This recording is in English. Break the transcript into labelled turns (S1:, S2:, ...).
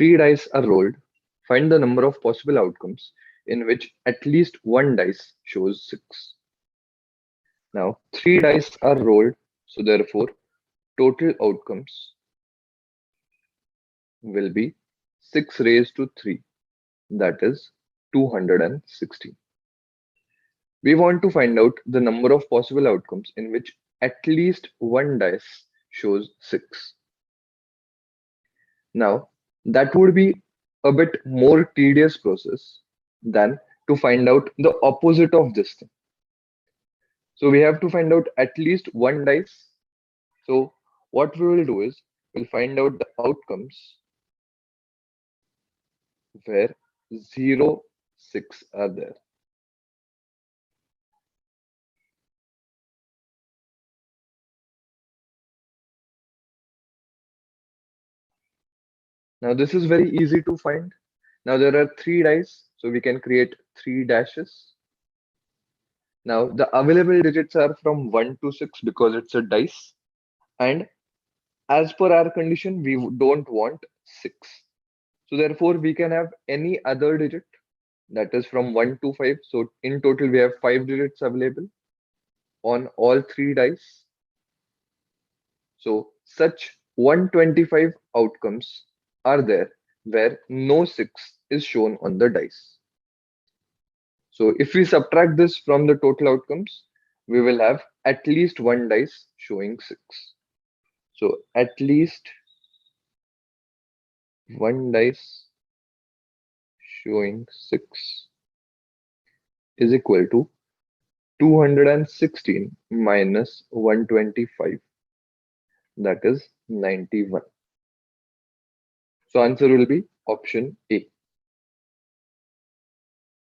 S1: three dice are rolled, find the number of possible outcomes in which at least one dice shows 6. Now, three dice are rolled, so therefore, total outcomes will be 6 raised to 3, that is 216. We want to find out the number of possible outcomes in which at least one dice shows 6. Now, that would be a bit more tedious process than to find out the opposite of this thing. So we have to find out at least one dice. So what we will do is we'll find out the outcomes where 0, 6 are there. Now this is very easy to find. Now there are three dice, so we can create three dashes. Now the available digits are from 1 to 6 because it's a dice. And as per our condition, we don't want 6. So therefore, we can have any other digit that is from 1 to 5. So in total, we have 5 digits available on all three dice. So such 125 outcomes are there where no 6 is shown on the dice. So if we subtract this from the total outcomes, we will have at least one dice showing 6. So at least one dice showing 6 is equal to 216 minus 125, that is 91. So answer will be option A.